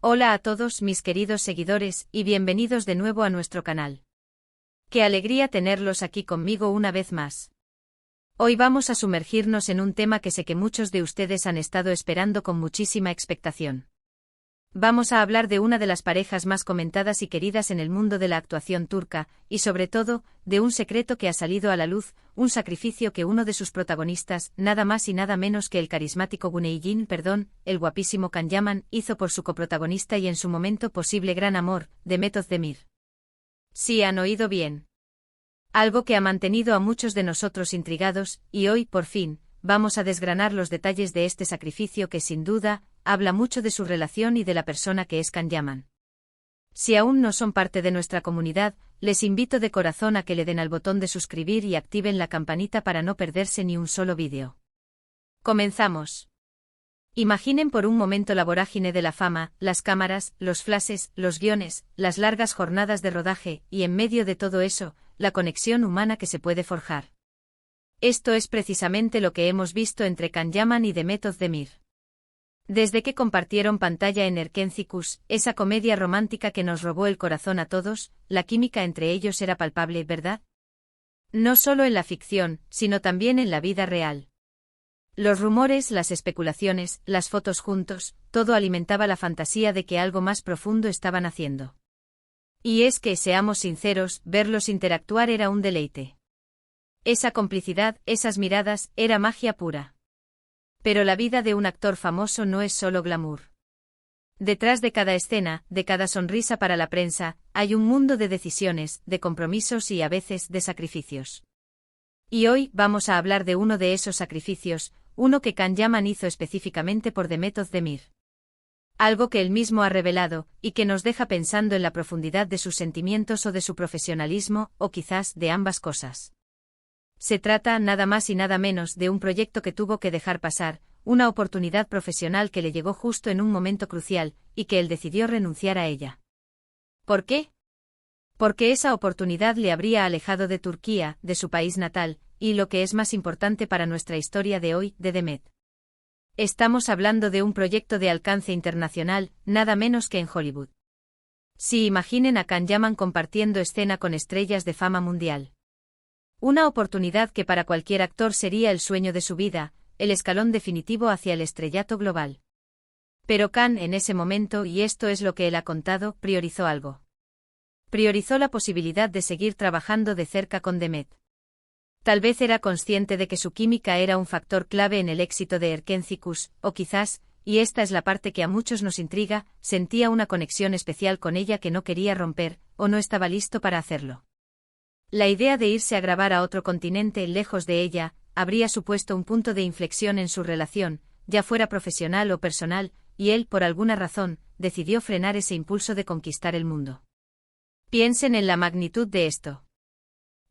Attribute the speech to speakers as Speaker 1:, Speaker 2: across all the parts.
Speaker 1: Hola a todos mis queridos seguidores y bienvenidos de nuevo a nuestro canal. Qué alegría tenerlos aquí conmigo una vez más. Hoy vamos a sumergirnos en un tema que sé que muchos de ustedes han estado esperando con muchísima expectación. Vamos a hablar de una de las parejas más comentadas y queridas en el mundo de la actuación turca, y sobre todo, de un secreto que ha salido a la luz, un sacrificio que uno de sus protagonistas, nada más y nada menos que el carismático el guapísimo Can Yaman, hizo por su coprotagonista y en su momento posible gran amor, Demet Özdemir. Sí, han oído bien. Algo que ha mantenido a muchos de nosotros intrigados, y hoy, por fin, vamos a desgranar los detalles de este sacrificio que sin duda, habla mucho de su relación y de la persona que es Can Yaman. Si aún no son parte de nuestra comunidad, les invito de corazón a que le den al botón de suscribir y activen la campanita para no perderse ni un solo vídeo. Comenzamos. Imaginen por un momento la vorágine de la fama, las cámaras, los flashes, los guiones, las largas jornadas de rodaje, y en medio de todo eso, la conexión humana que se puede forjar. Esto es precisamente lo que hemos visto entre Can Yaman y Demet Özdemir. Desde que compartieron pantalla en Erkencikus, esa comedia romántica que nos robó el corazón a todos, la química entre ellos era palpable, ¿verdad? No solo en la ficción, sino también en la vida real. Los rumores, las especulaciones, las fotos juntos, todo alimentaba la fantasía de que algo más profundo estaban haciendo. Y es que, seamos sinceros, verlos interactuar era un deleite. Esa complicidad, esas miradas, era magia pura. Pero la vida de un actor famoso no es solo glamour. Detrás de cada escena, de cada sonrisa para la prensa, hay un mundo de decisiones, de compromisos y a veces de sacrificios. Y hoy vamos a hablar de uno de esos sacrificios, uno que Can Yaman hizo específicamente por Demet Özdemir. Algo que él mismo ha revelado, y que nos deja pensando en la profundidad de sus sentimientos o de su profesionalismo, o quizás de ambas cosas. Se trata, nada más y nada menos, de un proyecto que tuvo que dejar pasar, una oportunidad profesional que le llegó justo en un momento crucial, y que él decidió renunciar a ella. ¿Por qué? Porque esa oportunidad le habría alejado de Turquía, de su país natal, y lo que es más importante para nuestra historia de hoy, de Demet. Estamos hablando de un proyecto de alcance internacional, nada menos que en Hollywood. Sí, imaginen a Can Yaman compartiendo escena con estrellas de fama mundial. Una oportunidad que para cualquier actor sería el sueño de su vida, el escalón definitivo hacia el estrellato global. Pero Can en ese momento, y esto es lo que él ha contado, priorizó algo. Priorizó la posibilidad de seguir trabajando de cerca con Demet. Tal vez era consciente de que su química era un factor clave en el éxito de Erkencikus, o quizás, y esta es la parte que a muchos nos intriga, sentía una conexión especial con ella que no quería romper, o no estaba listo para hacerlo. La idea de irse a grabar a otro continente, lejos de ella, habría supuesto un punto de inflexión en su relación, ya fuera profesional o personal, y él, por alguna razón, decidió frenar ese impulso de conquistar el mundo. Piensen en la magnitud de esto.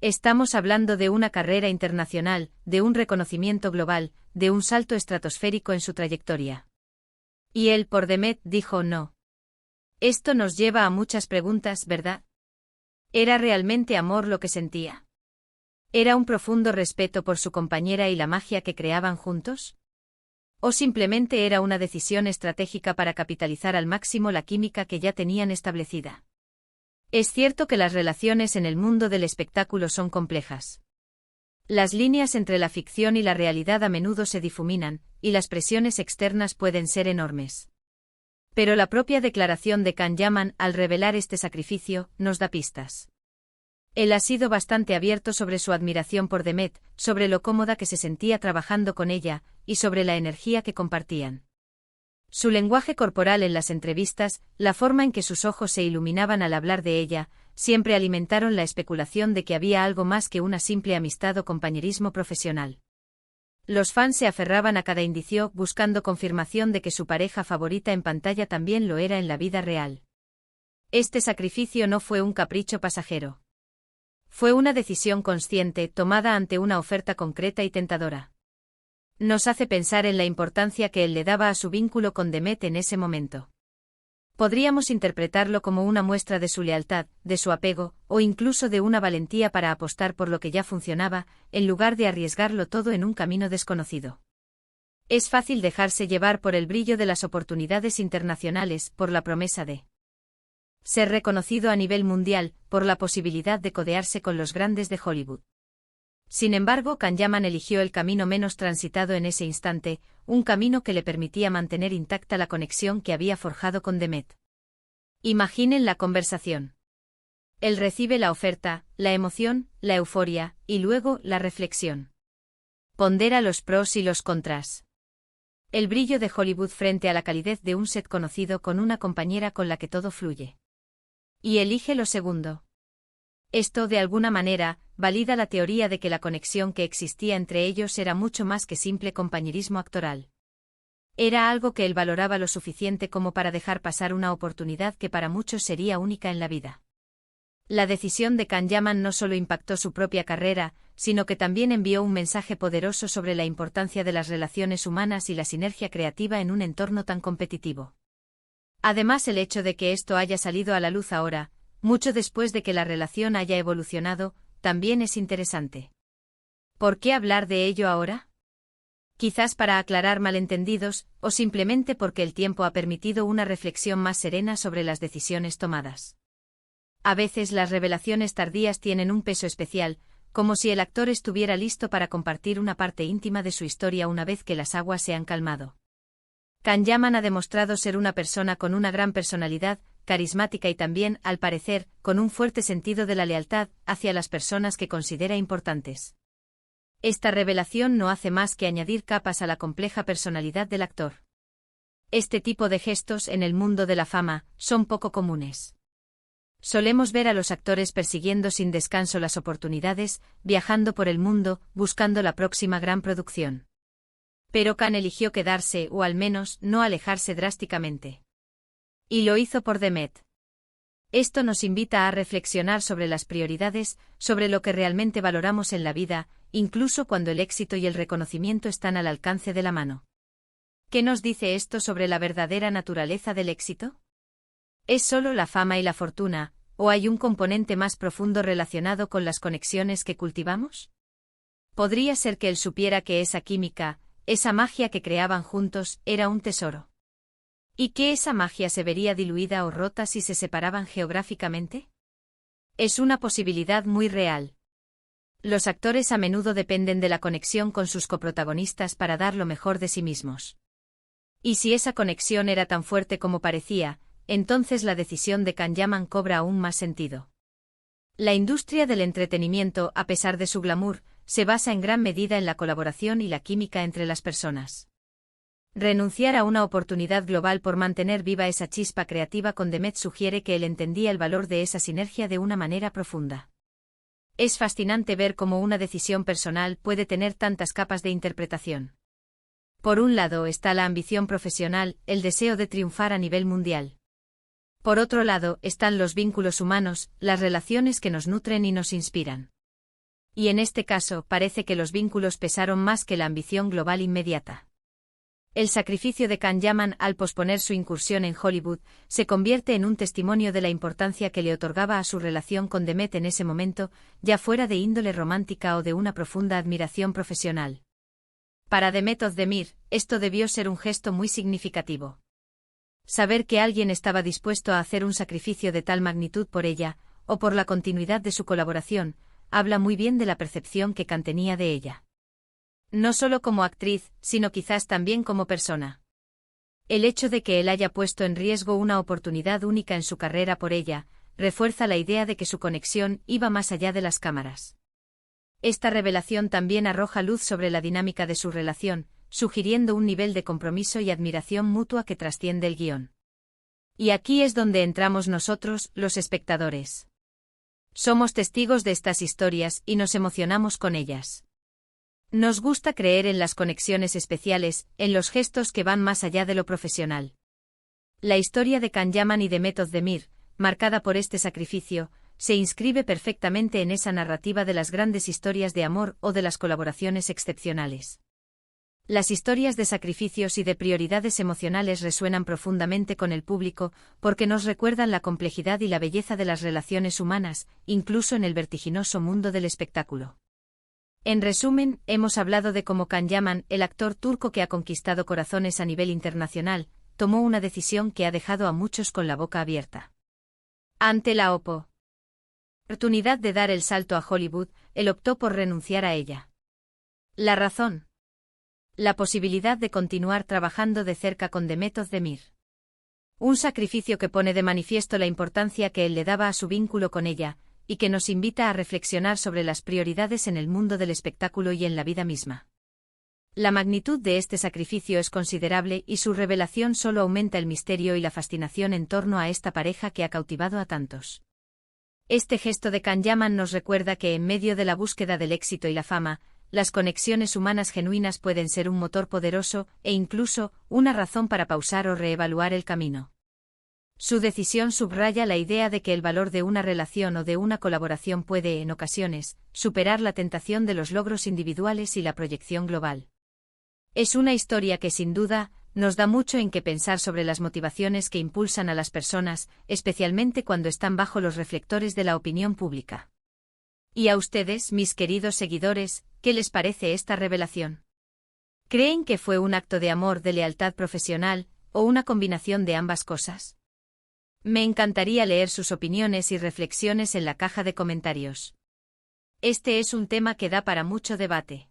Speaker 1: Estamos hablando de una carrera internacional, de un reconocimiento global, de un salto estratosférico en su trayectoria. Y él, por Demet, dijo no. Esto nos lleva a muchas preguntas, ¿verdad? ¿Era realmente amor lo que sentía? ¿Era un profundo respeto por su compañera y la magia que creaban juntos? ¿O simplemente era una decisión estratégica para capitalizar al máximo la química que ya tenían establecida? Es cierto que las relaciones en el mundo del espectáculo son complejas. Las líneas entre la ficción y la realidad a menudo se difuminan, y las presiones externas pueden ser enormes. Pero la propia declaración de Can Yaman, al revelar este sacrificio, nos da pistas. Él ha sido bastante abierto sobre su admiración por Demet, sobre lo cómoda que se sentía trabajando con ella, y sobre la energía que compartían. Su lenguaje corporal en las entrevistas, la forma en que sus ojos se iluminaban al hablar de ella, siempre alimentaron la especulación de que había algo más que una simple amistad o compañerismo profesional. Los fans se aferraban a cada indicio, buscando confirmación de que su pareja favorita en pantalla también lo era en la vida real. Este sacrificio no fue un capricho pasajero. Fue una decisión consciente, tomada ante una oferta concreta y tentadora. Nos hace pensar en la importancia que él le daba a su vínculo con Demet en ese momento. Podríamos interpretarlo como una muestra de su lealtad, de su apego, o incluso de una valentía para apostar por lo que ya funcionaba, en lugar de arriesgarlo todo en un camino desconocido. Es fácil dejarse llevar por el brillo de las oportunidades internacionales, por la promesa de ser reconocido a nivel mundial, por la posibilidad de codearse con los grandes de Hollywood. Sin embargo, Kanyaman eligió el camino menos transitado en ese instante, un camino que le permitía mantener intacta la conexión que había forjado con Demet. Imaginen la conversación. Él recibe la oferta, la emoción, la euforia, y luego la reflexión. Pondera los pros y los contras. El brillo de Hollywood frente a la calidez de un set conocido con una compañera con la que todo fluye. Y elige lo segundo. Esto, de alguna manera, valida la teoría de que la conexión que existía entre ellos era mucho más que simple compañerismo actoral. Era algo que él valoraba lo suficiente como para dejar pasar una oportunidad que para muchos sería única en la vida. La decisión de Kanyaman no solo impactó su propia carrera, sino que también envió un mensaje poderoso sobre la importancia de las relaciones humanas y la sinergia creativa en un entorno tan competitivo. Además, el hecho de que esto haya salido a la luz ahora, mucho después de que la relación haya evolucionado, también es interesante. ¿Por qué hablar de ello ahora? Quizás para aclarar malentendidos, o simplemente porque el tiempo ha permitido una reflexión más serena sobre las decisiones tomadas. A veces las revelaciones tardías tienen un peso especial, como si el actor estuviera listo para compartir una parte íntima de su historia una vez que las aguas se han calmado. Kanyaman ha demostrado ser una persona con una gran personalidad, carismática y también, al parecer, con un fuerte sentido de la lealtad hacia las personas que considera importantes. Esta revelación no hace más que añadir capas a la compleja personalidad del actor. Este tipo de gestos en el mundo de la fama son poco comunes. Solemos ver a los actores persiguiendo sin descanso las oportunidades, viajando por el mundo, buscando la próxima gran producción. Pero Kan eligió quedarse o al menos no alejarse drásticamente. Y lo hizo por Demet. Esto nos invita a reflexionar sobre las prioridades, sobre lo que realmente valoramos en la vida, incluso cuando el éxito y el reconocimiento están al alcance de la mano. ¿Qué nos dice esto sobre la verdadera naturaleza del éxito? ¿Es solo la fama y la fortuna, o hay un componente más profundo relacionado con las conexiones que cultivamos? Podría ser que él supiera que esa química, esa magia que creaban juntos, era un tesoro. ¿Y que esa magia se vería diluida o rota si se separaban geográficamente? Es una posibilidad muy real. Los actores a menudo dependen de la conexión con sus coprotagonistas para dar lo mejor de sí mismos. Y si esa conexión era tan fuerte como parecía, entonces la decisión de Kanyaman cobra aún más sentido. La industria del entretenimiento, a pesar de su glamour, se basa en gran medida en la colaboración y la química entre las personas. Renunciar a una oportunidad global por mantener viva esa chispa creativa con Demet sugiere que él entendía el valor de esa sinergia de una manera profunda. Es fascinante ver cómo una decisión personal puede tener tantas capas de interpretación. Por un lado está la ambición profesional, el deseo de triunfar a nivel mundial. Por otro lado están los vínculos humanos, las relaciones que nos nutren y nos inspiran. Y en este caso parece que los vínculos pesaron más que la ambición global inmediata. El sacrificio de Kanyaman al posponer su incursión en Hollywood se convierte en un testimonio de la importancia que le otorgaba a su relación con Demet en ese momento, ya fuera de índole romántica o de una profunda admiración profesional. Para Demet Özdemir, esto debió ser un gesto muy significativo. Saber que alguien estaba dispuesto a hacer un sacrificio de tal magnitud por ella, o por la continuidad de su colaboración, habla muy bien de la percepción que Kan tenía de ella. No solo como actriz, sino quizás también como persona. El hecho de que él haya puesto en riesgo una oportunidad única en su carrera por ella, refuerza la idea de que su conexión iba más allá de las cámaras. Esta revelación también arroja luz sobre la dinámica de su relación, sugiriendo un nivel de compromiso y admiración mutua que trasciende el guión. Y aquí es donde entramos nosotros, los espectadores. Somos testigos de estas historias y nos emocionamos con ellas. Nos gusta creer en las conexiones especiales, en los gestos que van más allá de lo profesional. La historia de Kanyaman y Demet Özdemir, marcada por este sacrificio, se inscribe perfectamente en esa narrativa de las grandes historias de amor o de las colaboraciones excepcionales. Las historias de sacrificios y de prioridades emocionales resuenan profundamente con el público, porque nos recuerdan la complejidad y la belleza de las relaciones humanas, incluso en el vertiginoso mundo del espectáculo. En resumen, hemos hablado de cómo Can Yaman, el actor turco que ha conquistado corazones a nivel internacional, tomó una decisión que ha dejado a muchos con la boca abierta. Ante la oportunidad de dar el salto a Hollywood, él optó por renunciar a ella. La razón: la posibilidad de continuar trabajando de cerca con Demet Özdemir. Un sacrificio que pone de manifiesto la importancia que él le daba a su vínculo con ella, y que nos invita a reflexionar sobre las prioridades en el mundo del espectáculo y en la vida misma. La magnitud de este sacrificio es considerable y su revelación solo aumenta el misterio y la fascinación en torno a esta pareja que ha cautivado a tantos. Este gesto de Can Yaman nos recuerda que en medio de la búsqueda del éxito y la fama, las conexiones humanas genuinas pueden ser un motor poderoso e incluso una razón para pausar o reevaluar el camino. Su decisión subraya la idea de que el valor de una relación o de una colaboración puede, en ocasiones, superar la tentación de los logros individuales y la proyección global. Es una historia que, sin duda, nos da mucho en qué pensar sobre las motivaciones que impulsan a las personas, especialmente cuando están bajo los reflectores de la opinión pública. ¿Y a ustedes, mis queridos seguidores, qué les parece esta revelación? ¿Creen que fue un acto de amor, de lealtad profesional, o una combinación de ambas cosas? Me encantaría leer sus opiniones y reflexiones en la caja de comentarios. Este es un tema que da para mucho debate.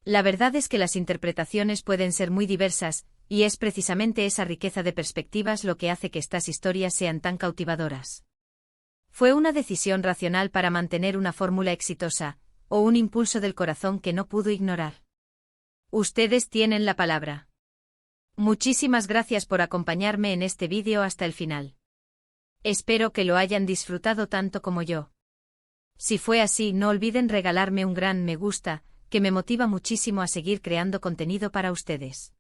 Speaker 1: La verdad es que las interpretaciones pueden ser muy diversas, y es precisamente esa riqueza de perspectivas lo que hace que estas historias sean tan cautivadoras. ¿Fue una decisión racional para mantener una fórmula exitosa, o un impulso del corazón que no pudo ignorar? Ustedes tienen la palabra. Muchísimas gracias por acompañarme en este vídeo hasta el final. Espero que lo hayan disfrutado tanto como yo. Si fue así, no olviden regalarme un gran me gusta, que me motiva muchísimo a seguir creando contenido para ustedes.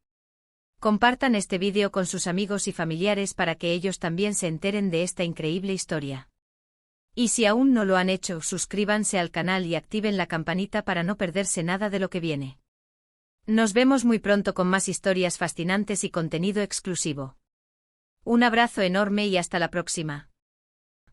Speaker 1: Compartan este vídeo con sus amigos y familiares para que ellos también se enteren de esta increíble historia. Y si aún no lo han hecho, suscríbanse al canal y activen la campanita para no perderse nada de lo que viene. Nos vemos muy pronto con más historias fascinantes y contenido exclusivo. Un abrazo enorme y hasta la próxima.